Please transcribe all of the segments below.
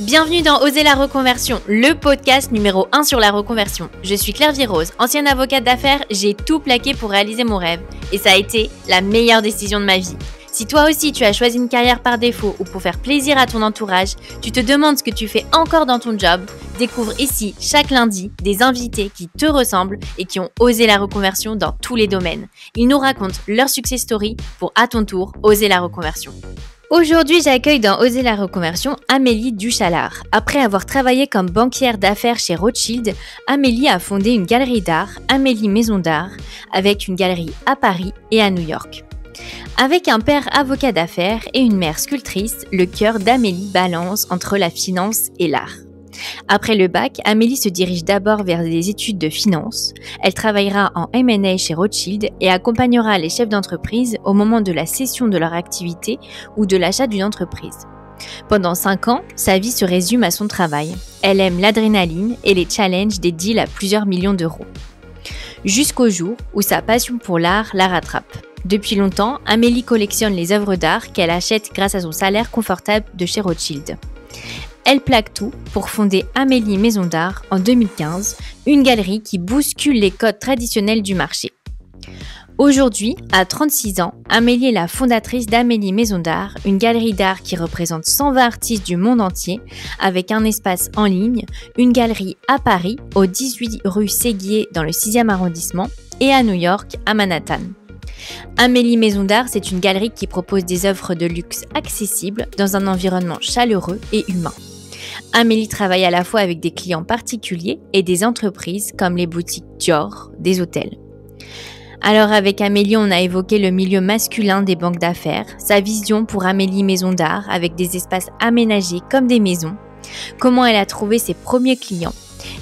Bienvenue dans Oser la reconversion, le podcast numéro 1 sur la reconversion. Je suis Claire Virose, ancienne avocate d'affaires, j'ai tout plaqué pour réaliser mon rêve. Et ça a été la meilleure décision de ma vie. Si toi aussi tu as choisi une carrière par défaut ou pour faire plaisir à ton entourage, tu te demandes ce que tu fais encore dans ton job, découvre ici chaque lundi des invités qui te ressemblent et qui ont osé la reconversion dans tous les domaines. Ils nous racontent leur success story pour à ton tour oser la reconversion. Aujourd'hui, j'accueille dans Oser la reconversion Amélie Duchalard. Après avoir travaillé comme banquière d'affaires chez Rothschild, Amélie a fondé une galerie d'art, Amélie Maison d'Art, avec une galerie à Paris et à New York. Avec un père avocat d'affaires et une mère sculptrice, le cœur d'Amélie balance entre la finance et l'art. Après le bac, Amélie se dirige d'abord vers des études de finance. Elle travaillera en M&A chez Rothschild et accompagnera les chefs d'entreprise au moment de la cession de leur activité ou de l'achat d'une entreprise. Pendant 5 ans, sa vie se résume à son travail. Elle aime l'adrénaline et les challenges des deals à plusieurs millions d'euros. Jusqu'au jour où sa passion pour l'art la rattrape. Depuis longtemps, Amélie collectionne les œuvres d'art qu'elle achète grâce à son salaire confortable de chez Rothschild. Elle plaque tout pour fonder Amélie Maison d'Art en 2015, une galerie qui bouscule les codes traditionnels du marché. Aujourd'hui, à 36 ans, Amélie est la fondatrice d'Amélie Maison d'Art, une galerie d'art qui représente 120 artistes du monde entier, avec un espace en ligne, une galerie à Paris, au 18 rue Séguier dans le 6e arrondissement, et à New York, à Manhattan. Amélie Maison d'Art, c'est une galerie qui propose des œuvres de luxe accessibles dans un environnement chaleureux et humain. Amélie travaille à la fois avec des clients particuliers et des entreprises comme les boutiques Dior, des hôtels. Alors avec Amélie, on a évoqué le milieu masculin des banques d'affaires, sa vision pour Amélie Maison d'Art avec des espaces aménagés comme des maisons, comment elle a trouvé ses premiers clients,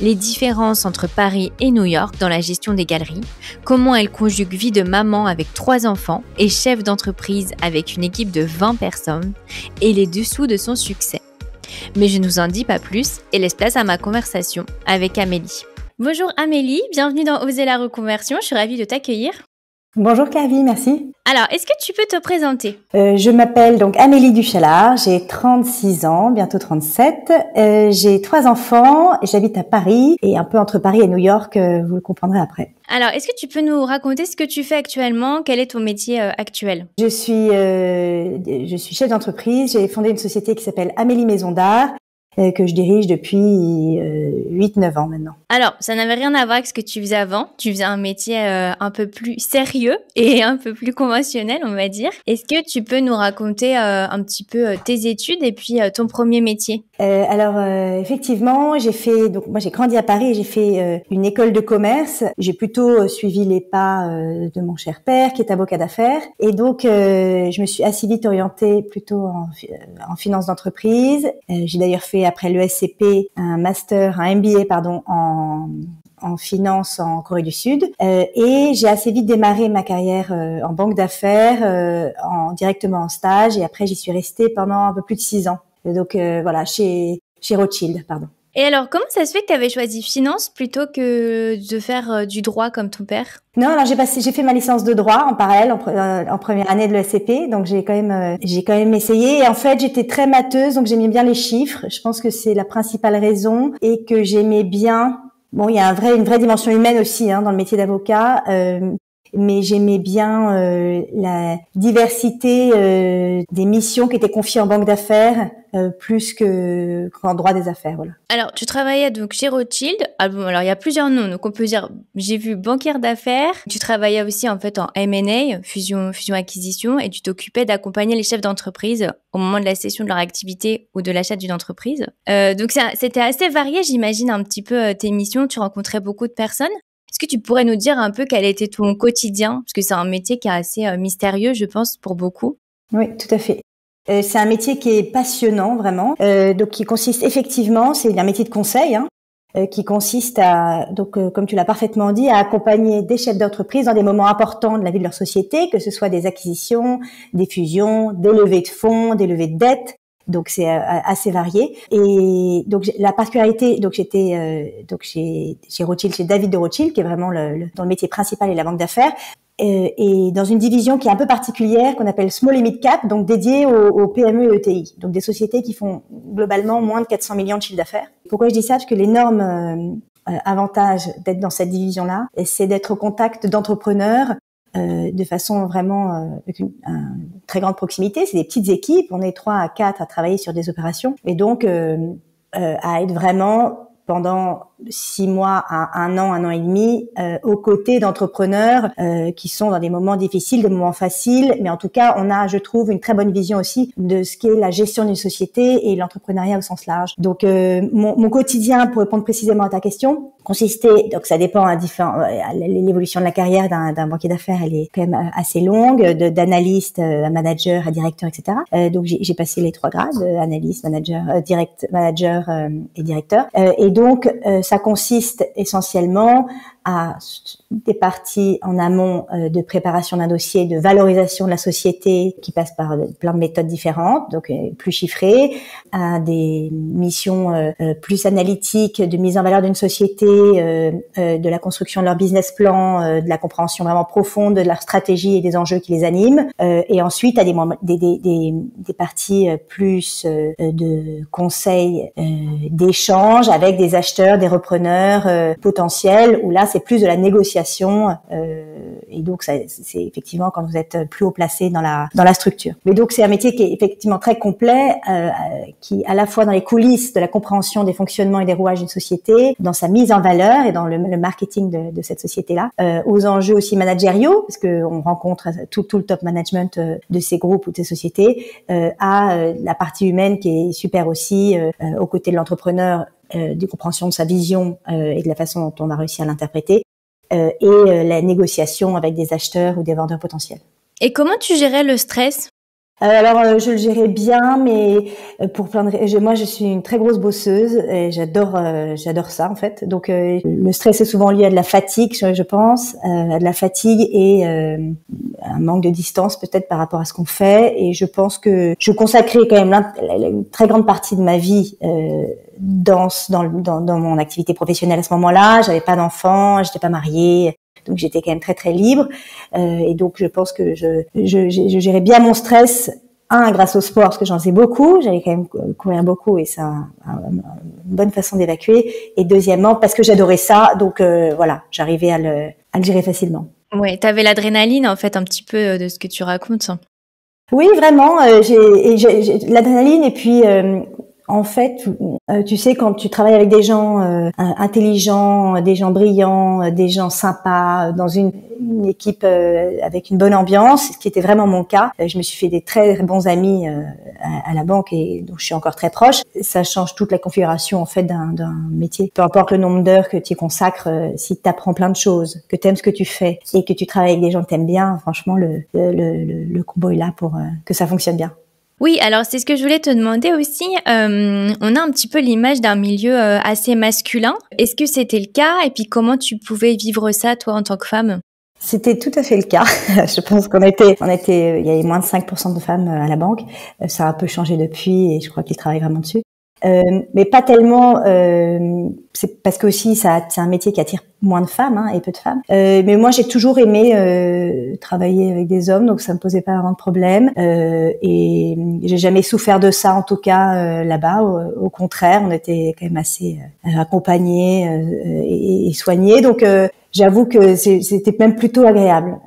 les différences entre Paris et New York dans la gestion des galeries, comment elle conjugue vie de maman avec 3 enfants et chef d'entreprise avec une équipe de 20 personnes et les dessous de son succès. Mais je ne vous en dis pas plus et laisse place à ma conversation avec Amélie. Bonjour Amélie, bienvenue dans Oser la reconversion, je suis ravie de t'accueillir. Bonjour Clavie, merci. Alors, est-ce que tu peux te présenter ? Je m'appelle donc Amélie Duchalard, j'ai 36 ans, bientôt 37. J'ai 3 enfants, j'habite à Paris et un peu entre Paris et New York, vous le comprendrez après. Alors, est-ce que tu peux nous raconter ce que tu fais actuellement ? Quel est ton métier actuel ? Je suis chef d'entreprise, j'ai fondé une société qui s'appelle Amélie Maison d'Art, que je dirige depuis 8-9 ans maintenant. Alors, ça n'avait rien à voir avec ce que tu faisais avant. Tu faisais un métier un peu plus sérieux et un peu plus conventionnel, on va dire. Est-ce que tu peux nous raconter un petit peu tes études et puis ton premier métier ? Effectivement, moi j'ai grandi à Paris et j'ai fait une école de commerce. J'ai plutôt suivi les pas de mon cher père qui est avocat d'affaires et donc je me suis assez vite orientée plutôt en finance d'entreprise. J'ai d'ailleurs fait après l'ESCP un MBA en finance en Corée du Sud et j'ai assez vite démarré ma carrière en banque d'affaires directement en stage et après j'y suis restée pendant un peu plus de 6 ans. Donc voilà, chez Rothschild, pardon. Et alors, comment ça se fait que tu avais choisi finance plutôt que de faire du droit comme ton père ? Non, alors j'ai fait ma licence de droit en parallèle en première année de l'ESCP, donc j'ai quand même essayé. Et en fait, j'étais très matheuse, donc j'aimais bien les chiffres. Je pense que c'est la principale raison et que j'aimais bien. Bon, il y a une vraie dimension humaine aussi dans le métier d'avocat. Mais j'aimais bien la diversité des missions qui étaient confiées en banque d'affaires plus qu'en droit des affaires. Voilà. Alors, tu travaillais donc chez Rothschild. Alors, il y a plusieurs noms. Donc, on peut dire, j'ai vu banquière d'affaires. Tu travaillais aussi en fait en M&A, fusion-acquisition, et tu t'occupais d'accompagner les chefs d'entreprise au moment de la cession de leur activité ou de l'achat d'une entreprise. Donc, c'était assez varié, j'imagine, un petit peu tes missions. Tu rencontrais beaucoup de personnes. Est-ce que tu pourrais nous dire un peu quel était ton quotidien ? Parce que c'est un métier qui est assez mystérieux, je pense, pour beaucoup. Oui, tout à fait. C'est un métier qui est passionnant, vraiment. Donc, qui consiste effectivement, c'est un métier de conseil, qui consiste à, comme tu l'as parfaitement dit, à accompagner des chefs d'entreprise dans des moments importants de la vie de leur société, que ce soit des acquisitions, des fusions, des levées de fonds, des levées de dettes. Donc c'est assez varié et donc la particularité j'étais chez Rothschild, chez David de Rothschild qui est vraiment dont le métier principal est la banque d'affaires et dans une division qui est un peu particulière qu'on appelle Small et Mid Cap, donc dédiée aux PME et ETI, donc des sociétés qui font globalement moins de 400 millions de chiffre d'affaires. Pourquoi je dis ça? Parce que l'énorme avantage d'être dans cette division-là, c'est d'être au contact d'entrepreneurs de façon vraiment avec une très grande proximité. C'est des petites équipes, on est 3 à 4 à travailler sur des opérations, et donc à être vraiment pendant 6 mois à un an et demi, aux côtés d'entrepreneurs qui sont dans des moments difficiles, des moments faciles, mais en tout cas, on a, je trouve, une très bonne vision aussi de ce qu'est la gestion d'une société et l'entrepreneuriat au sens large. Donc, mon quotidien, pour répondre précisément à ta question, consistait, donc ça dépend à l'évolution de la carrière d'un banquier d'affaires, elle est quand même assez longue, d'analyste à manager, à directeur, etc. Donc, j'ai passé les 3 grades, analyste, manager, manager et directeur. Et donc, ça consiste essentiellement à des parties en amont de préparation d'un dossier, de valorisation de la société qui passe par plein de méthodes différentes, donc plus chiffrées, à des missions plus analytiques de mise en valeur d'une société, de la construction de leur business plan, de la compréhension vraiment profonde de leur stratégie et des enjeux qui les animent, et ensuite à des parties plus de conseils, d'échanges avec des acheteurs, des repreneurs potentiels, où là c'est plus de la négociation, et donc c'est effectivement quand vous êtes plus haut placé dans la structure. Mais donc c'est un métier qui est effectivement très complet, qui à la fois dans les coulisses de la compréhension des fonctionnements et des rouages d'une société, dans sa mise en valeur et dans le marketing de cette société-là, aux enjeux aussi managériaux, parce que on rencontre tout le top management de ces groupes ou de ces sociétés, à la partie humaine qui est super aussi, aux côtés de l'entrepreneur, de compréhension de sa vision et de la façon dont on va réussir à l'interpréter, et la négociation avec des acheteurs ou des vendeurs potentiels. Et comment tu gérais le stress? Alors, je le gérais bien, mais pour plein de raisons. Moi, je suis une très grosse bosseuse et j'adore ça en fait. Donc, le stress est souvent lié à de la fatigue, je pense, à de la fatigue et un manque de distance peut-être par rapport à ce qu'on fait. Et je pense que je consacrais quand même une très grande partie de ma vie dans mon activité professionnelle à ce moment-là. J'avais pas d'enfants, j'étais pas mariée. Donc j'étais quand même très très libre, et donc je pense que je gérais bien mon stress. Grâce au sport, parce que j'en faisais beaucoup, j'allais quand même courir beaucoup et c'est une bonne façon d'évacuer. Et deuxièmement, parce que j'adorais ça, donc voilà, j'arrivais à le gérer facilement. Ouais, t'avais l'adrénaline en fait un petit peu de ce que tu racontes. Oui, vraiment, j'ai l'adrénaline et puis en fait, tu sais, quand tu travailles avec des gens intelligents, des gens brillants, des gens sympas, dans une équipe avec une bonne ambiance, ce qui était vraiment mon cas, je me suis fait des très bons amis à la banque et dont je suis encore très proche. Ça change toute la configuration en fait d'un métier. Peu importe le nombre d'heures que tu y consacres, si tu apprends plein de choses, que tu aimes ce que tu fais et que tu travailles avec des gens que tu aimes bien, franchement, le combo est là pour que ça fonctionne bien. Oui, alors c'est ce que je voulais te demander aussi. On a un petit peu l'image d'un milieu assez masculin. Est-ce que c'était le cas? Et puis comment tu pouvais vivre ça, toi, en tant que femme? C'était tout à fait le cas. Je pense il y avait moins de 5% de femmes à la banque. Ça a un peu changé depuis et je crois qu'ils travaillent vraiment dessus. Mais pas tellement, c'est parce que aussi c'est un métier qui attire moins de femmes et peu de femmes. Mais moi j'ai toujours aimé travailler avec des hommes, donc ça me posait pas vraiment de problème. Et j'ai jamais souffert de ça en tout cas là-bas. Au contraire, on était quand même assez accompagnés et soignés. Donc j'avoue que c'était même plutôt agréable.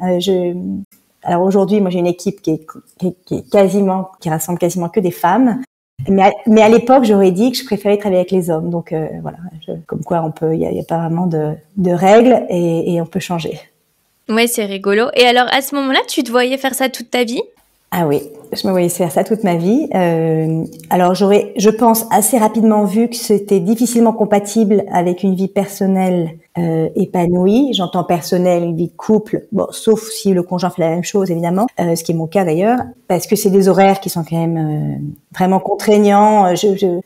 Alors aujourd'hui, moi j'ai une équipe qui rassemble quasiment que des femmes. Mais à l'époque, j'aurais dit que je préférais travailler avec les hommes. Donc voilà, comme quoi il y a pas vraiment de règles et on peut changer. Ouais, c'est rigolo. Et alors, à ce moment-là, tu te voyais faire ça toute ta vie? Ah oui, je me voyais faire ça toute ma vie. Alors je pense, assez rapidement vu que c'était difficilement compatible avec une vie personnelle épanouie. J'entends personnelle, une vie de couple, bon, sauf si le conjoint fait la même chose, évidemment, ce qui est mon cas d'ailleurs, parce que c'est des horaires qui sont quand même vraiment contraignants.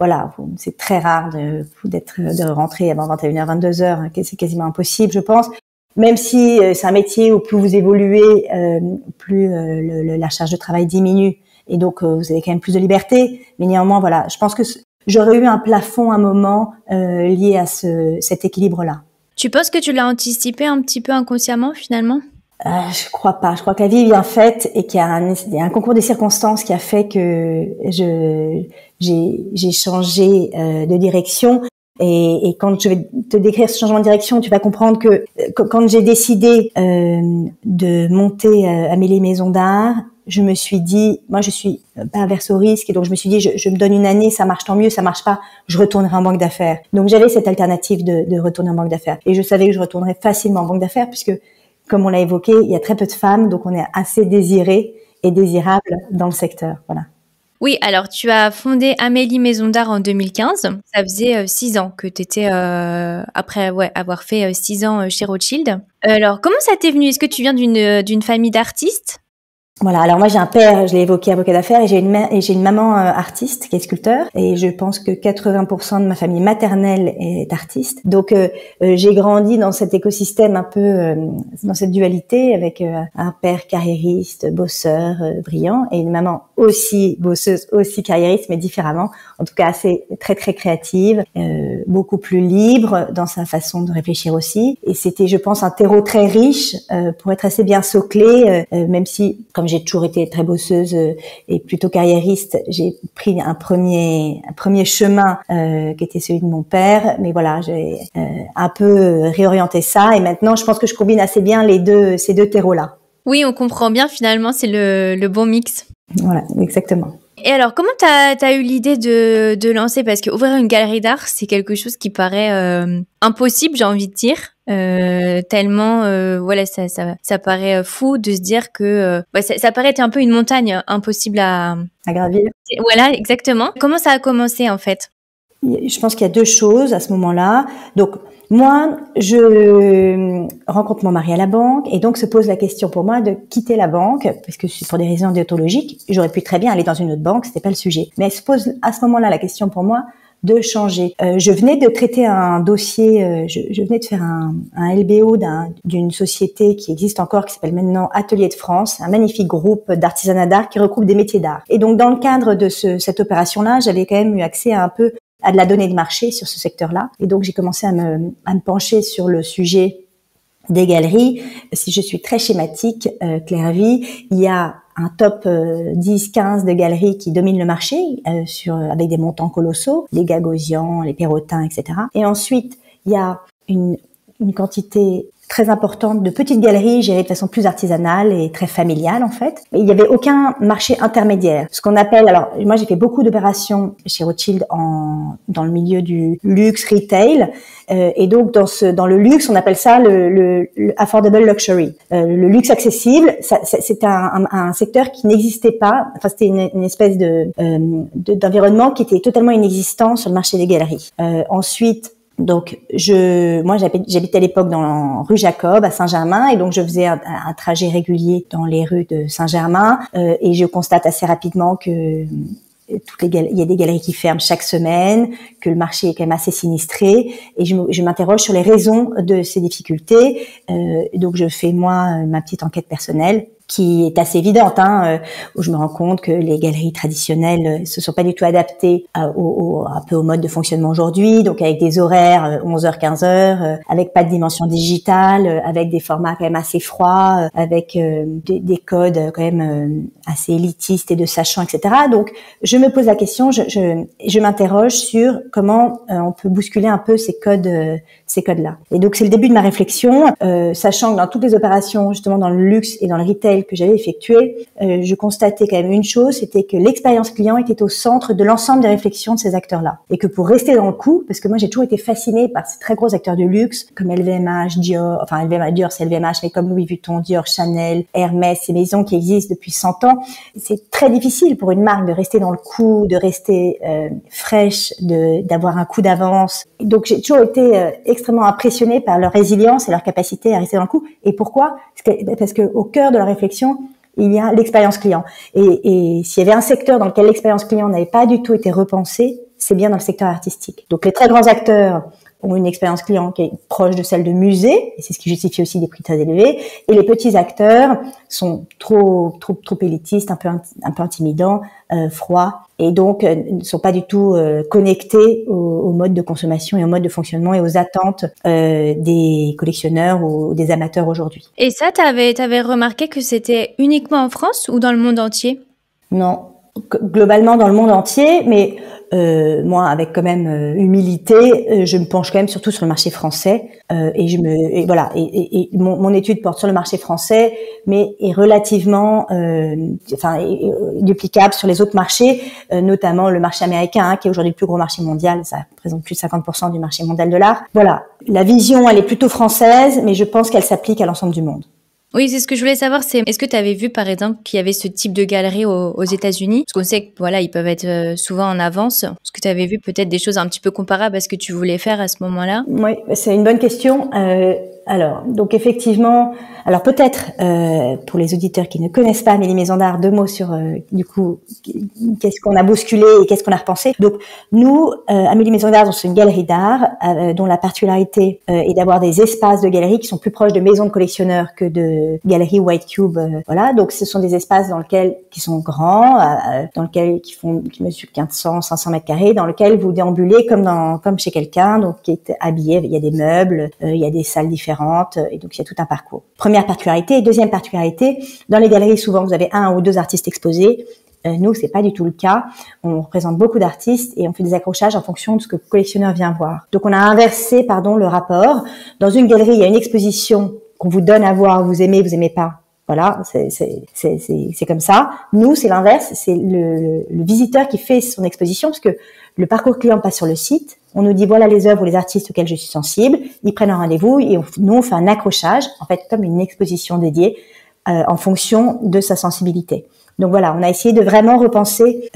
Voilà, c'est très rare de rentrer avant 21h, 22h, c'est quasiment impossible, je pense. Même si c'est un métier où plus vous évoluez, plus la charge de travail diminue et donc vous avez quand même plus de liberté. Mais néanmoins, voilà, je pense que j'aurais eu un plafond à un moment lié à cet équilibre-là. Tu penses que tu l'as anticipé un petit peu inconsciemment finalement? Je crois pas. Je crois que la vie est bien faite et qu'il y a un concours des circonstances qui a fait que j'ai changé de direction. Et quand je vais te décrire ce changement de direction, tu vas comprendre que quand j'ai décidé de monter Amélie Maison d'Art, je me suis dit, moi je suis pas averse au risque, et donc je me suis dit, je me donne une année, ça marche tant mieux, ça marche pas, je retournerai en banque d'affaires. Donc j'avais cette alternative de retourner en banque d'affaires, et je savais que je retournerais facilement en banque d'affaires puisque, comme on l'a évoqué, il y a très peu de femmes, donc on est assez désiré et désirable dans le secteur. Voilà. Oui, alors tu as fondé Amélie Maison d'Art en 2015. Ça faisait 6 ans que tu étais, après avoir fait 6 ans chez Rothschild. Alors, comment ça t'est venu? Est-ce que tu viens d'une famille d'artistes? Voilà, alors moi j'ai un père, je l'ai évoqué, avocat d'affaires, et j'ai une maman artiste qui est sculpteur, et je pense que 80% de ma famille maternelle est artiste. Donc j'ai grandi dans cet écosystème un peu, dans cette dualité, avec un père carriériste, bosseur, brillant, et une maman aussi bosseuse, aussi carriériste, mais différemment, en tout cas assez très très créative, beaucoup plus libre dans sa façon de réfléchir aussi. Et c'était, je pense, un terreau très riche pour être assez bien soclé, même si, comme j'ai toujours été très bosseuse et plutôt carriériste, j'ai pris un premier chemin qui était celui de mon père, mais voilà, j'ai un peu réorienté ça, et maintenant je pense que je combine assez bien ces deux terreaux-là. Oui, on comprend bien, finalement, c'est le bon mix. Voilà, exactement. Et alors, comment t'as eu l'idée de lancer? Parce que ouvrir une galerie d'art, c'est quelque chose qui paraît impossible, j'ai envie de dire. Tellement, voilà, ça paraît fou de se dire que ça paraît être un peu une montagne impossible à gravir. Voilà, exactement. Comment ça a commencé, en fait? Je pense qu'il y a deux choses à ce moment-là. Donc, moi, je rencontre mon mari à la banque, et donc se pose la question pour moi de quitter la banque, parce que c'est pour des raisons déontologiques. J'aurais pu très bien aller dans une autre banque, c'était pas le sujet. Mais elle se pose à ce moment-là la question pour moi de changer. Je venais de traiter un dossier, je venais de faire un LBO d'une société qui existe encore, qui s'appelle maintenant Atelier de France, un magnifique groupe d'artisanat d'art qui regroupe des métiers d'art. Et donc, dans le cadre de cette opération-là, j'avais quand même eu accès à de la donnée de marché sur ce secteur-là. Et donc, j'ai commencé à me pencher sur le sujet des galeries. Si je suis très schématique, Claire Vie, il y a un top 10-15 de galeries qui dominent le marché avec des montants colossaux, les Gagosian, les Perrotin, etc. Et ensuite, il y a une quantité très importante de petites galeries gérées de façon plus artisanale et très familiale en fait. Et il n'y avait aucun marché intermédiaire. Ce qu'on appelle, alors moi j'ai fait beaucoup d'opérations chez Rothschild dans le milieu du luxe retail, et donc dans le luxe on appelle ça le affordable luxury, le luxe accessible. C'était un secteur qui n'existait pas. Enfin c'était une espèce d'environnement qui était totalement inexistant sur le marché des galeries. Ensuite, donc, moi, j'habitais à l'époque dans rue Jacob, à Saint-Germain, et donc je faisais un trajet régulier dans les rues de Saint-Germain, et je constate assez rapidement que il y a des galeries qui ferment chaque semaine, que le marché est quand même assez sinistré, et je m'interroge sur les raisons de ces difficultés. Donc, je fais moi ma petite enquête personnelle, qui est assez évidente, où je me rends compte que les galeries traditionnelles se sont pas du tout adaptées un peu au mode de fonctionnement aujourd'hui, donc avec des horaires 11h 15h, avec pas de dimension digitale, avec des formats quand même assez froids, avec des codes quand même assez élitistes et de sachants, etc. Donc je me pose la question, je m'interroge sur comment on peut bousculer un peu ces codes-là. Et donc c'est le début de ma réflexion, sachant que dans toutes les opérations justement dans le luxe et dans le retail que j'avais effectué, je constatais quand même une chose, c'était que l'expérience client était au centre de l'ensemble des réflexions de ces acteurs-là. Et que pour rester dans le coup, parce que moi j'ai toujours été fascinée par ces très gros acteurs de luxe, comme LVMH, Dior, enfin Dior c'est LVMH, mais comme Louis Vuitton, Dior, Chanel, Hermès, ces maisons qui existent depuis 100 ans, c'est très difficile pour une marque de rester dans le coup, de rester fraîche, d'avoir un coup d'avance. Donc j'ai toujours été extrêmement impressionnée par leur résilience et leur capacité à rester dans le coup. Et pourquoi ? Parce que au cœur de la réflexion, il y a l'expérience client. Et s'il y avait un secteur dans lequel l'expérience client n'avait pas du tout été repensée, c'est bien dans le secteur artistique. Donc les très grands acteurs ont une expérience client qui est proche de celle de musée, et c'est ce qui justifie aussi des prix très élevés. Et les petits acteurs sont trop élitistes, un peu intimidants, froids, et donc ne sont pas du tout connectés au mode de consommation et au mode de fonctionnement et aux attentes des collectionneurs ou des amateurs aujourd'hui. Et ça, t'avais remarqué que c'était uniquement en France ou dans le monde entier? Non, globalement dans le monde entier, mais moi, avec quand même humilité, je me penche quand même surtout sur le marché français, et mon étude porte sur le marché français, mais est relativement, duplicable sur les autres marchés, notamment le marché américain, qui est aujourd'hui le plus gros marché mondial. Ça représente plus de 50% du marché mondial de l'art. Voilà, la vision, elle est plutôt française, mais je pense qu'elle s'applique à l'ensemble du monde. Oui, c'est ce que je voulais savoir, c'est est-ce que tu avais vu par exemple qu'il y avait ce type de galerie aux États-Unis? Parce qu'on sait que voilà, ils peuvent être souvent en avance. Est-ce que tu avais vu peut-être des choses un petit peu comparables à ce que tu voulais faire à ce moment-là? Oui, c'est une bonne question. Alors, donc effectivement, alors peut-être pour les auditeurs qui ne connaissent pas Amélie Maison d'Art, 2 mots sur du coup qu'est-ce qu'on a bousculé et qu'est-ce qu'on a repensé. Donc nous, Amélie Maison d'Art, c'est une galerie d'art dont la particularité est d'avoir des espaces de galerie qui sont plus proches de maisons de collectionneurs que de galeries White Cube. Voilà, donc ce sont des espaces qui sont grands, dans lesquels qui mesurent 500 mètres carrés, dans lesquels vous déambulez comme chez quelqu'un, donc qui est habillé. Il y a des meubles, il y a des salles différentes. Et donc il y a tout un parcours. Première particularité. Et deuxième particularité, dans les galeries, souvent vous avez 1 ou 2 artistes exposés. Nous, c'est pas du tout le cas. On représente beaucoup d'artistes et on fait des accrochages en fonction de ce que le collectionneur vient voir. Donc on a inversé, le rapport. Dans une galerie, il y a une exposition qu'on vous donne à voir, vous aimez pas. Voilà, c'est comme ça. Nous, c'est l'inverse. C'est le visiteur qui fait son exposition, parce que le parcours client passe sur le site. On nous dit voilà les œuvres ou les artistes auxquels je suis sensible. Ils prennent un rendez-vous et nous on fait un accrochage, en fait comme une exposition dédiée en fonction de sa sensibilité. Donc voilà, on a essayé de vraiment repenser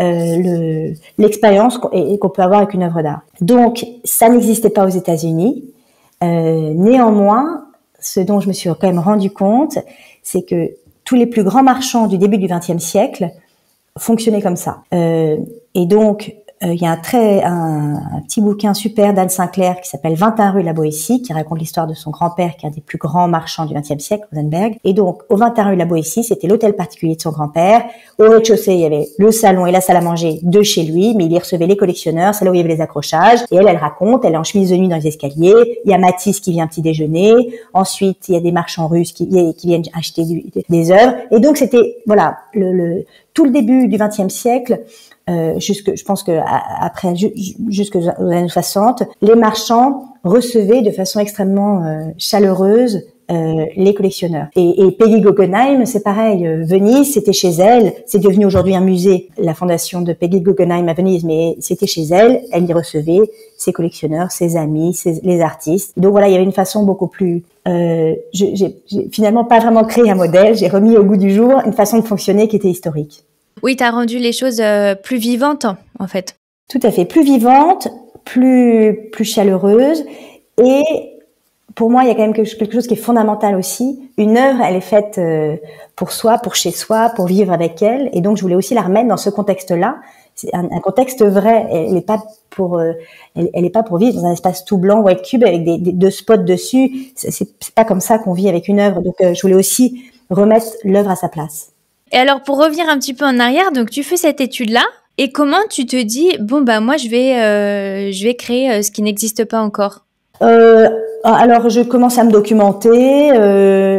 l'expérience qu'on peut avoir avec une œuvre d'art. Donc ça n'existait pas aux États-Unis. Néanmoins, ce dont je me suis quand même rendu compte, c'est que tous les plus grands marchands du début du XXe siècle fonctionnaient comme ça. Et donc il y a un petit bouquin super d'Anne Sinclair qui s'appelle 21 rue La Boétie, qui raconte l'histoire de son grand-père, qui est un des plus grands marchands du XXe siècle, Rosenberg. Et donc, au 21 rue La Boétie, c'était l'hôtel particulier de son grand-père. Au rez-de-chaussée, il y avait le salon et la salle à manger de chez lui, mais il y recevait les collectionneurs, c'est là où il y avait les accrochages. Et elle raconte, elle est en chemise de nuit dans les escaliers. Il y a Matisse qui vient petit déjeuner. Ensuite, il y a des marchands russes qui viennent acheter des œuvres. Et donc, c'était, voilà, tout le début du XXe siècle, je pense que après jusqu'aux années 60, les marchands recevaient de façon extrêmement chaleureuse les collectionneurs. Et Peggy Guggenheim, c'est pareil. Venise, c'était chez elle. C'est devenu aujourd'hui un musée, la fondation de Peggy Guggenheim à Venise, mais c'était chez elle. Elle y recevait ses collectionneurs, ses amis, les artistes. Donc voilà, il y avait une façon beaucoup plus... j'ai finalement pas vraiment créé un modèle. J'ai remis au goût du jour une façon de fonctionner qui était historique. Oui, tu as rendu les choses plus vivantes, en fait. Tout à fait, plus vivantes, plus chaleureuse. Et pour moi, il y a quand même quelque chose qui est fondamental aussi. Une œuvre, elle est faite pour soi, pour chez soi, pour vivre avec elle. Et donc, je voulais aussi la remettre dans ce contexte-là. C'est un contexte vrai. Elle n'est pas pour vivre dans un espace tout blanc, white cube, avec des 2 spots dessus. C'est pas comme ça qu'on vit avec une œuvre. Donc, je voulais aussi remettre l'œuvre à sa place. Et alors, pour revenir un petit peu en arrière, donc tu fais cette étude-là, et comment tu te dis, bon bah moi je vais créer ce qui n'existe pas encore? Alors je commence à me documenter.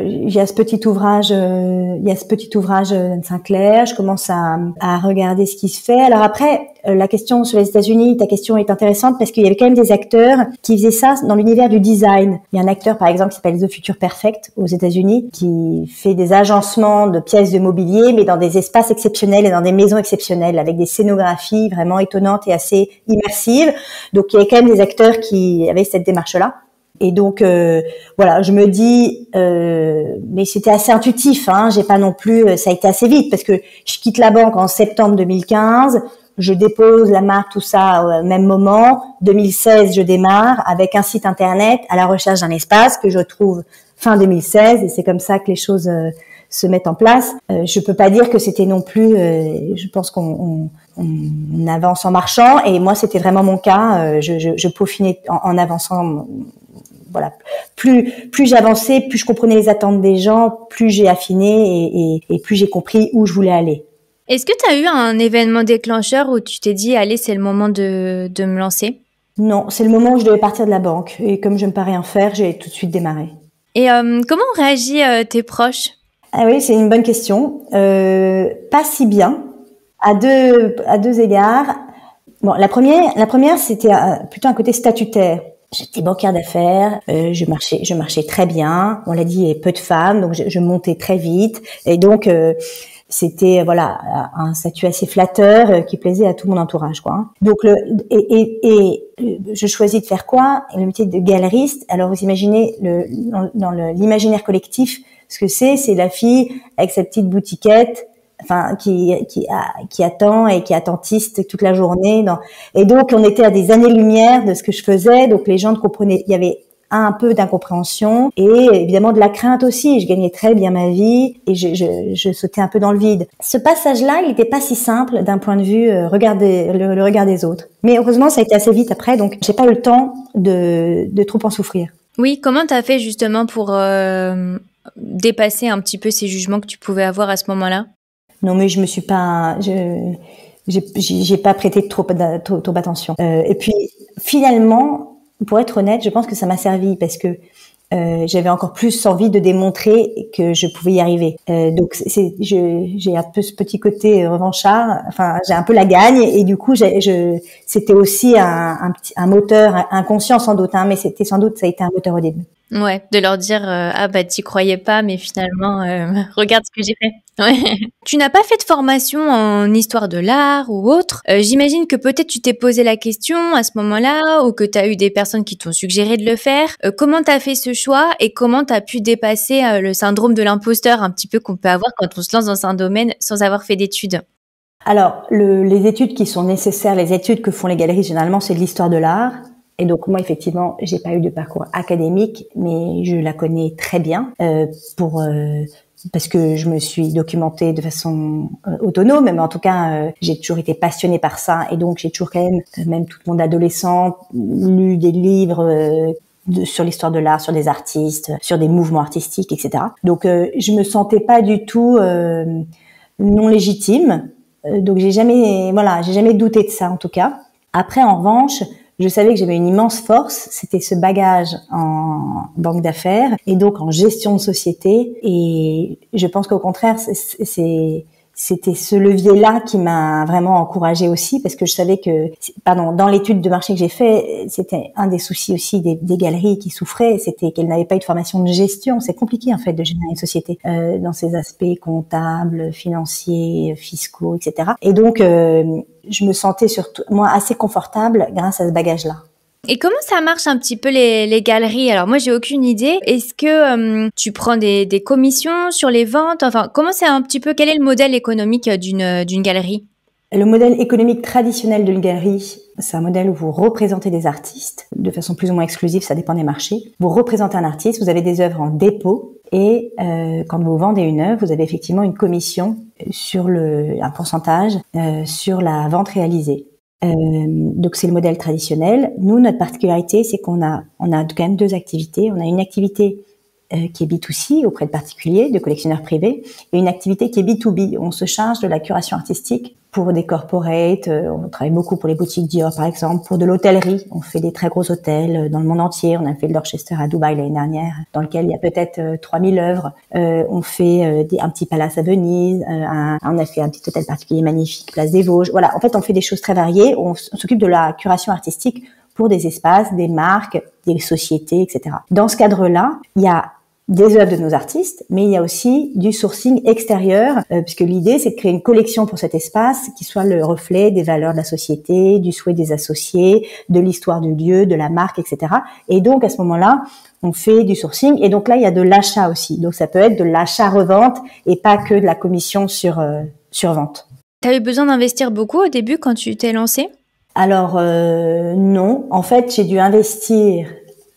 Il y a ce petit ouvrage d'Anne Sinclair. Je commence à regarder ce qui se fait. Alors après, la question sur les États-Unis, ta question est intéressante parce qu'il y avait quand même des acteurs qui faisaient ça dans l'univers du design. Il y a un acteur par exemple qui s'appelle The Future Perfect aux États-Unis qui fait des agencements de pièces de mobilier, mais dans des espaces exceptionnels et dans des maisons exceptionnelles avec des scénographies vraiment étonnantes et assez immersives. Donc il y avait quand même des acteurs qui avaient cette démarche-là. Et donc voilà, je me dis, mais c'était assez intuitif, hein. J'ai pas non plus, ça a été assez vite parce que je quitte la banque en septembre 2015, je dépose la marque, tout ça au même moment. 2016, je démarre avec un site internet à la recherche d'un espace que je trouve fin 2016 et c'est comme ça que les choses se mettent en place. Je peux pas dire que c'était non plus. Je pense qu'on avance en marchant, et moi c'était vraiment mon cas. Je peaufinais en avançant. Voilà, plus j'avançais, plus je comprenais les attentes des gens, plus j'ai affiné et plus j'ai compris où je voulais aller. Est-ce que tu as eu un événement déclencheur où tu t'es dit, allez, c'est le moment de me lancer? Non, c'est le moment où je devais partir de la banque. Et comme je ne peux rien faire, j'ai tout de suite démarré. Et comment ont réagi tes proches? Ah oui, c'est une bonne question. Pas si bien, à deux égards. Bon, la première, c'était plutôt un côté statutaire. J'étais banquière d'affaires, je marchais très bien. On l'a dit, il y avait peu de femmes, donc je montais très vite. Et donc, c'était voilà un statut assez flatteur qui plaisait à tout mon entourage, quoi. Donc je choisis de faire quoi? Le métier de galeriste. Alors vous imaginez dans l'imaginaire collectif ce que c'est la fille avec sa petite boutiquette, enfin qui attend et qui est attentiste toute la journée. Et donc on était à des années-lumière de ce que je faisais. Donc les gens ne comprenaient. Il y avait un peu d'incompréhension et évidemment de la crainte aussi. Je gagnais très bien ma vie et je sautais un peu dans le vide. Ce passage-là, il n'était pas si simple d'un point de vue le regard des autres. Mais heureusement, ça a été assez vite après, donc j'ai pas eu le temps de trop en souffrir. Oui, comment t'as fait justement pour dépasser un petit peu ces jugements que tu pouvais avoir à ce moment-là? Non, mais je me suis pas, j'ai pas prêté trop attention. Et puis finalement, pour être honnête, je pense que ça m'a servi parce que j'avais encore plus envie de démontrer que je pouvais y arriver. Donc j'ai un peu ce petit côté revanchard. Enfin, j'ai un peu la gagne et du coup, c'était aussi un moteur inconscient sans doute, hein, mais ça a été un moteur au début. Ouais, de leur dire ah bah t'y croyais pas, mais finalement regarde ce que j'ai fait. Ouais. Tu n'as pas fait de formation en histoire de l'art ou autre. J'imagine que peut-être tu t'es posé la question à ce moment-là ou que tu as eu des personnes qui t'ont suggéré de le faire. Comment tu as fait ce choix et comment tu as pu dépasser le syndrome de l'imposteur un petit peu qu'on peut avoir quand on se lance dans un domaine sans avoir fait d'études? Alors, les études qui sont nécessaires, les études que font les galeries généralement, c'est de l'histoire de l'art. Et donc moi, effectivement, j'ai pas eu de parcours académique, mais je la connais très bien parce que je me suis documentée de façon autonome, mais en tout cas, j'ai toujours été passionnée par ça, et donc j'ai toujours quand même toute mon adolescence, lu des livres sur l'histoire de l'art, sur des artistes, sur des mouvements artistiques, etc. Donc je me sentais pas du tout non légitime, donc j'ai jamais douté de ça en tout cas. Après, en revanche, je savais que j'avais une immense force, c'était ce bagage en banque d'affaires et donc en gestion de société. Et je pense qu'au contraire, c'était ce levier-là qui m'a vraiment encouragée aussi, parce que je savais que, dans l'étude de marché que j'ai fait, c'était un des soucis aussi des galeries qui souffraient, c'était qu'elles n'avaient pas eu de formation de gestion. C'est compliqué en fait de gérer une société dans ses aspects comptables, financiers, fiscaux, etc. Et donc je me sentais surtout moi assez confortable grâce à ce bagage-là. Et comment ça marche un petit peu les galeries? Alors moi j'ai aucune idée. Est-ce que tu prends des commissions sur les ventes? Enfin, comment c'est un petit peu, quel est le modèle économique d'une galerie? Le modèle économique traditionnel d'une galerie, c'est un modèle où vous représentez des artistes de façon plus ou moins exclusive, ça dépend des marchés. Vous représentez un artiste, vous avez des œuvres en dépôt et quand vous vendez une œuvre, vous avez effectivement une commission sur un pourcentage sur la vente réalisée. Donc c'est le modèle traditionnel. Nous, notre particularité, c'est qu'on a quand même deux activités. On a une activité qui est B2C auprès de particuliers, de collectionneurs privés, et une activité qui est B2B. On se charge de la curation artistique pour des corporates. On travaille beaucoup pour les boutiques Dior, par exemple, pour de l'hôtellerie. On fait des très gros hôtels dans le monde entier. On a fait le Dorchester à Dubaï l'année dernière, dans lequel il y a peut-être 3000 œuvres. On fait un petit palace à Venise. On a fait un petit hôtel particulier magnifique, place des Vosges. Voilà, en fait, on fait des choses très variées. On s'occupe de la curation artistique pour des espaces, des marques, des sociétés, etc. Dans ce cadre-là, il y a des œuvres de nos artistes, mais il y a aussi du sourcing extérieur, puisque l'idée, c'est de créer une collection pour cet espace qui soit le reflet des valeurs de la société, du souhait des associés, de l'histoire du lieu, de la marque, etc. Et donc, à ce moment-là, on fait du sourcing, et donc là, il y a de l'achat aussi. Donc, ça peut être de l'achat-revente, et pas que de la commission sur vente. T'as eu besoin d'investir beaucoup au début quand tu t'es lancée? Alors, non. En fait, j'ai dû investir.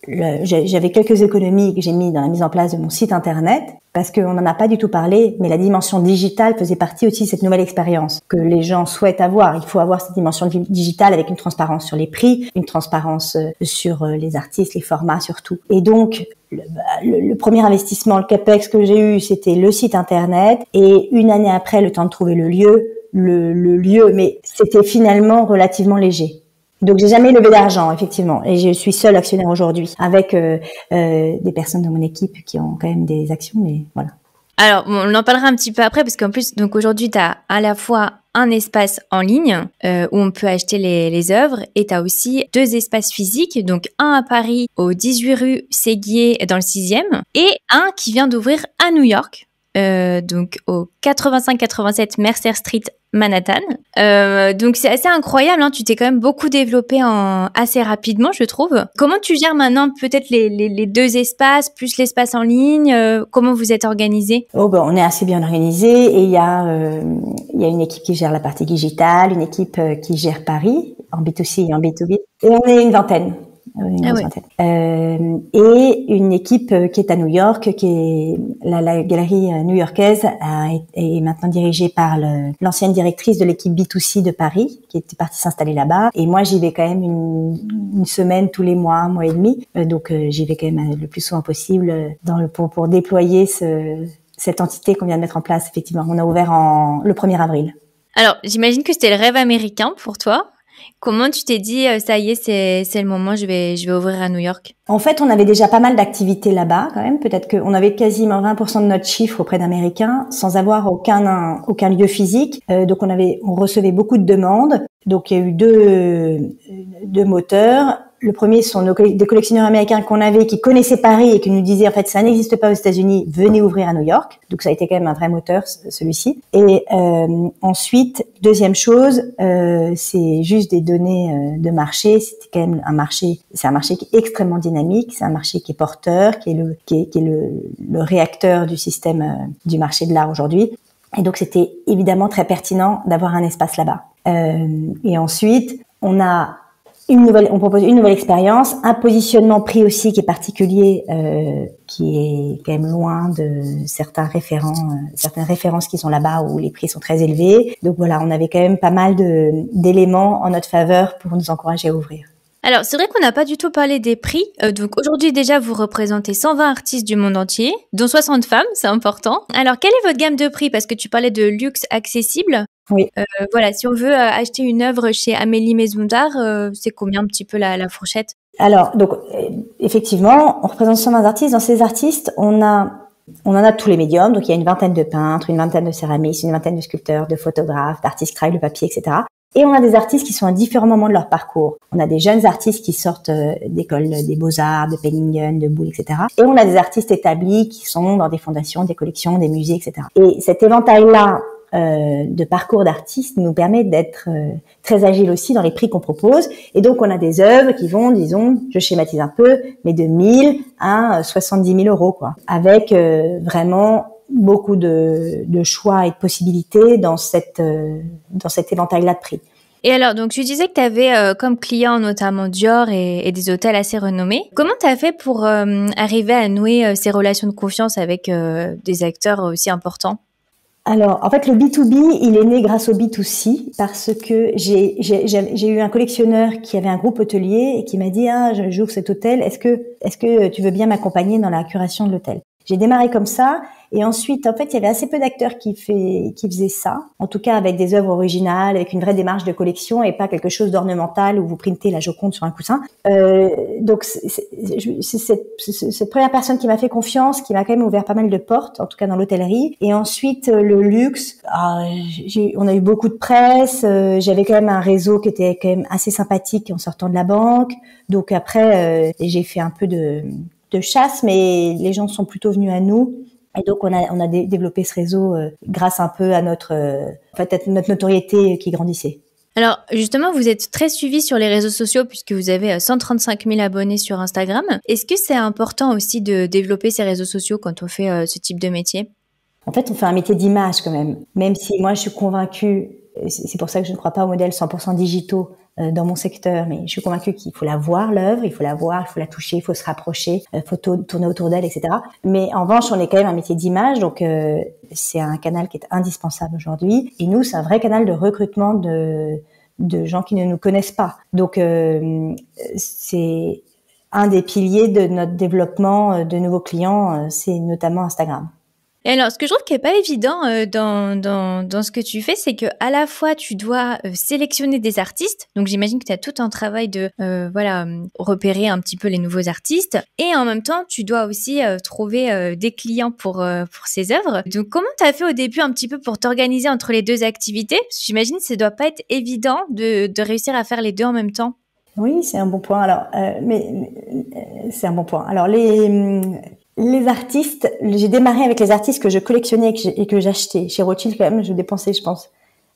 j'avais quelques économies que j'ai mis dans la mise en place de mon site internet, parce qu'on n'en a pas du tout parlé, mais la dimension digitale faisait partie aussi de cette nouvelle expérience que les gens souhaitent avoir. Il faut avoir cette dimension digitale avec une transparence sur les prix, une transparence sur les artistes, les formats surtout. Et donc, le premier investissement, le capex que j'ai eu, c'était le site internet, et une année après, le temps de trouver le lieu, mais c'était finalement relativement léger. Donc j'ai jamais levé d'argent, effectivement, et je suis seule actionnaire aujourd'hui, avec des personnes de mon équipe qui ont quand même des actions, mais voilà. Alors, on en parlera un petit peu après, parce qu'en plus, donc aujourd'hui, tu as à la fois un espace en ligne où on peut acheter les œuvres, et tu as aussi 2 espaces physiques, donc un à Paris au 18 rue Séguier dans le 6e, et un qui vient d'ouvrir à New York, donc au 85-87 Mercer Street, Manhattan. Donc c'est assez incroyable, hein. Tu t'es quand même beaucoup développé assez rapidement, je trouve. Comment tu gères maintenant peut-être les 2 espaces plus l'espace en ligne? Comment vous êtes organisé? On est assez bien organisé, et il y a une équipe qui gère la partie digitale, une équipe qui gère Paris en B2C et en B2B, et on est une vingtaine. Et une équipe qui est à New York, qui est la galerie new-yorkaise, est maintenant dirigée par l'ancienne directrice de l'équipe B2C de Paris, qui était partie s'installer là-bas. Et moi, j'y vais quand même une semaine tous les mois, un mois et demi. Donc, j'y vais quand même le plus souvent possible pour déployer cette entité qu'on vient de mettre en place. Effectivement, on a ouvert le 1er avril. Alors, j'imagine que c'était le rêve américain pour toi. Comment tu t'es dit, ça y est, c'est le moment, je vais ouvrir à New York? En fait, on avait déjà pas mal d'activités là-bas, quand même. Peut-être qu'on avait quasiment 20% de notre chiffre auprès d'Américains, sans avoir aucun lieu physique. Donc, on recevait beaucoup de demandes. Donc, il y a eu deux moteurs. Le premier sont des collectionneurs américains qu'on avait, qui connaissaient Paris et qui nous disaient, en fait, ça n'existe pas aux États-Unis, venez ouvrir à New York. Donc, ça a été quand même un vrai moteur, celui-ci. Et ensuite, deuxième chose, c'est juste des données de marché. C'était quand même c'est un marché qui est extrêmement dynamique, c'est un marché qui est porteur, qui est le réacteur du système du marché de l'art aujourd'hui. Et donc, c'était évidemment très pertinent d'avoir un espace là-bas. Et ensuite, on propose une nouvelle expérience, un positionnement prix aussi qui est particulier, qui est quand même loin de certaines références qui sont là-bas où les prix sont très élevés. Donc voilà, on avait quand même pas mal d'éléments en notre faveur pour nous encourager à ouvrir. Alors, c'est vrai qu'on n'a pas du tout parlé des prix. Donc aujourd'hui, déjà, vous représentez 120 artistes du monde entier, dont 60 femmes, c'est important. Alors, quelle est votre gamme de prix? Parce que tu parlais de luxe accessible. Oui. Voilà, si on veut acheter une œuvre chez Amélie Maison d'Art, c'est combien un petit peu la fourchette? Alors, donc, effectivement, on représente 120 artistes. Dans ces artistes, on en a tous les médiums. Donc, il y a une vingtaine de peintres, une vingtaine de céramistes, une vingtaine de sculpteurs, de photographes, d'artistes qui travaillent le papier, etc. Et on a des artistes qui sont à différents moments de leur parcours. On a des jeunes artistes qui sortent d'écoles des Beaux-Arts, de Penningen, de Boulle, etc. Et on a des artistes établis qui sont dans des fondations, des collections, des musées, etc. Et cet éventail-là de parcours d'artistes nous permet d'être très agile aussi dans les prix qu'on propose. Et donc, on a des œuvres qui vont, disons, je schématise un peu, mais de 1000 à 70 000 euros, quoi. Avec vraiment beaucoup de choix et de possibilités dans cet éventail-là de prix. Et alors, donc tu disais que tu avais comme clients notamment Dior et des hôtels assez renommés. Comment tu as fait pour arriver à nouer ces relations de confiance avec des acteurs aussi importants? Alors, en fait, le B2B, il est né grâce au B2C, parce que j'ai eu un collectionneur qui avait un groupe hôtelier et qui m'a dit, j'ouvre cet hôtel, est-ce que tu veux bien m'accompagner dans la curation de l'hôtel? J'ai démarré comme ça, et ensuite, en fait, il y avait assez peu d'acteurs qui faisaient ça, en tout cas avec des œuvres originales, avec une vraie démarche de collection et pas quelque chose d'ornemental où vous printez la Joconde sur un coussin. Donc, c'est cette première personne qui m'a fait confiance, qui m'a quand même ouvert pas mal de portes, en tout cas dans l'hôtellerie. Et ensuite, le luxe, on a eu beaucoup de presse, j'avais quand même un réseau qui était quand même assez sympathique en sortant de la banque. Donc après, j'ai fait un peu de chasse, mais les gens sont plutôt venus à nous. Et donc, on a développé ce réseau grâce un peu à notre notoriété qui grandissait. Alors, justement, vous êtes très suivi sur les réseaux sociaux puisque vous avez 135 000 abonnés sur Instagram. Est-ce que c'est important aussi de développer ces réseaux sociaux quand on fait ce type de métier? En fait, on fait un métier d'image quand même. Même si moi, je suis convaincue c'est pour ça que je ne crois pas aux modèles 100% digitaux dans mon secteur, mais je suis convaincue qu'il faut la voir, l'œuvre, il faut la voir, il faut la toucher, il faut se rapprocher, faut tourner autour d'elle, etc. Mais en revanche, on est quand même un métier d'image, donc c'est un canal qui est indispensable aujourd'hui. Et nous, c'est un vrai canal de recrutement de gens qui ne nous connaissent pas. Donc c'est un des piliers de notre développement de nouveaux clients, c'est notamment Instagram. Et alors, ce que je trouve qui est pas évident dans ce que tu fais, c'est que à la fois tu dois sélectionner des artistes. Donc j'imagine que tu as tout un travail de repérer un petit peu les nouveaux artistes, et en même temps tu dois aussi trouver des clients pour ces œuvres. Donc comment tu as fait au début un petit peu pour t'organiser entre les deux activités? Parce que j'imagine que ça doit pas être évident de réussir à faire les deux en même temps. Oui, c'est un bon point. Alors, c'est un bon point. Alors les artistes, j'ai démarré avec les artistes que je collectionnais et que j'achetais. Chez Rothschild, quand même, je dépensais, je pense,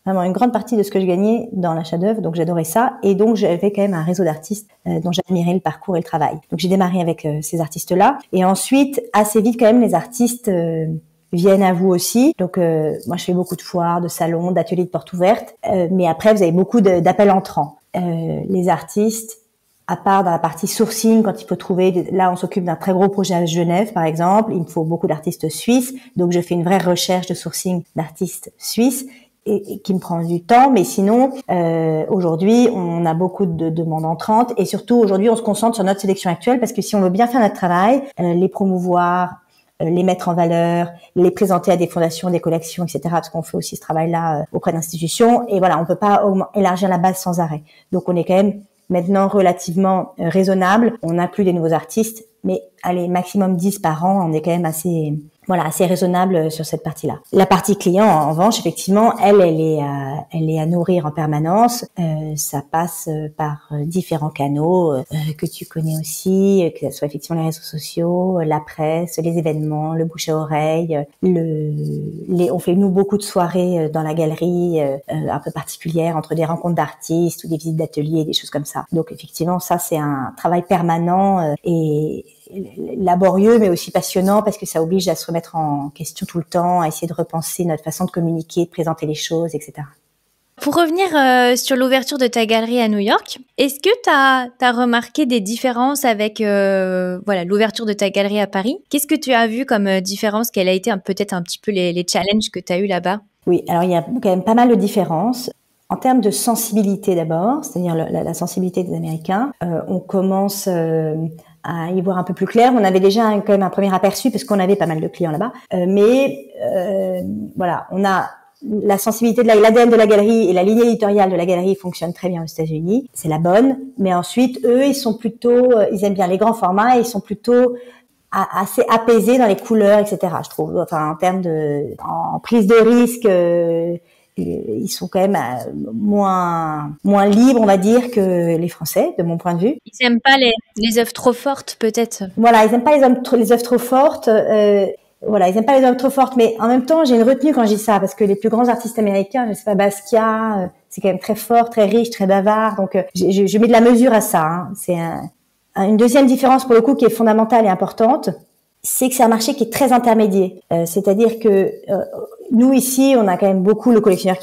vraiment une grande partie de ce que je gagnais dans l'achat d'œuvres. Donc, j'adorais ça. Et donc, j'avais quand même un réseau d'artistes dont j'admirais le parcours et le travail. Donc, j'ai démarré avec ces artistes-là. Et ensuite, assez vite, quand même, les artistes viennent à vous aussi. Donc, moi, je fais beaucoup de foires, de salons, d'ateliers de portes ouvertes. Mais après, vous avez beaucoup d'appels entrants. Les artistes, à part dans la partie sourcing, quand il faut trouver, là on s'occupe d'un très gros projet à Genève par exemple, il me faut beaucoup d'artistes suisses, donc je fais une vraie recherche de sourcing d'artistes suisses et qui me prend du temps, mais sinon aujourd'hui on a beaucoup de demandes entrantes et surtout aujourd'hui on se concentre sur notre sélection actuelle parce que si on veut bien faire notre travail, les promouvoir, les mettre en valeur, les présenter à des fondations, des collections, etc. Parce qu'on fait aussi ce travail-là auprès d'institutions et voilà, on peut pas élargir la base sans arrêt. Donc on est quand même maintenant relativement raisonnable. On n'a plus des nouveaux artistes, mais allez, maximum 10 par an, on est quand même assez raisonnable sur cette partie-là. La partie client, en revanche, effectivement, elle est à nourrir en permanence. Ça passe par différents canaux que tu connais aussi, que ce soit effectivement les réseaux sociaux, la presse, les événements, le bouche à oreille, on fait nous beaucoup de soirées dans la galerie un peu particulières entre des rencontres d'artistes ou des visites d'ateliers, des choses comme ça. Donc effectivement, ça c'est un travail permanent et laborieux mais aussi passionnant parce que ça oblige à se remettre en question tout le temps, à essayer de repenser notre façon de communiquer, de présenter les choses, etc. Pour revenir sur l'ouverture de ta galerie à New York, est-ce que tu as remarqué des différences avec l'ouverture de ta galerie à Paris? Qu'est-ce que tu as vu comme différence? Quels a été peut-être un petit peu les challenges que tu as eu là-bas? Oui, alors il y a quand même pas mal de différences. En termes de sensibilité d'abord, c'est-à-dire la sensibilité des Américains, on commence à y voir un peu plus clair. On avait déjà quand même un premier aperçu parce qu'on avait pas mal de clients là-bas. Voilà, on a la sensibilité de l'ADN de la galerie et la ligne éditoriale de la galerie fonctionne très bien aux États-Unis. C'est la bonne. Mais ensuite, eux, ils aiment bien les grands formats et ils sont plutôt assez apaisés dans les couleurs, etc. Je trouve. Enfin, en prise de risque, ils sont quand même moins libres, on va dire, que les Français, de mon point de vue. Ils aiment pas les œuvres trop fortes, peut-être. Voilà, ils aiment pas les œuvres trop fortes. Voilà, ils aiment pas les œuvres trop fortes, mais en même temps, j'ai une retenue quand je dis ça, parce que les plus grands artistes américains, je sais pas, Basquiat, c'est quand même très fort, très riche, très bavard, donc je mets de la mesure à ça. Hein. C'est une deuxième différence pour le coup qui est fondamentale et importante, c'est que c'est un marché qui est très intermédiaire. C'est-à-dire que nous ici, on a quand même beaucoup le collectionneur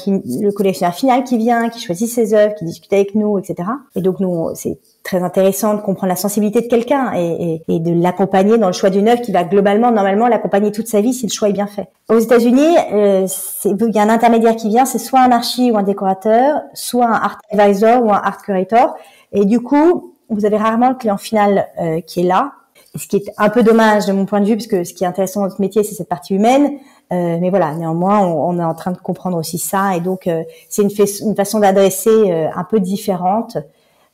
final qui vient, qui choisit ses œuvres, qui discute avec nous, etc. Et donc nous, c'est très intéressant de comprendre la sensibilité de quelqu'un et de l'accompagner dans le choix d'une œuvre qui va globalement, normalement, l'accompagner toute sa vie si le choix est bien fait. Aux États-Unis, il y a un intermédiaire qui vient, c'est soit un archi ou un décorateur, soit un art advisor ou un art curator. Et du coup, vous avez rarement le client final qui est là. Ce qui est un peu dommage de mon point de vue, parce que ce qui est intéressant dans notre métier, c'est cette partie humaine. Mais voilà, néanmoins, on est en train de comprendre aussi ça. Et donc, c'est une façon d'adresser un peu différente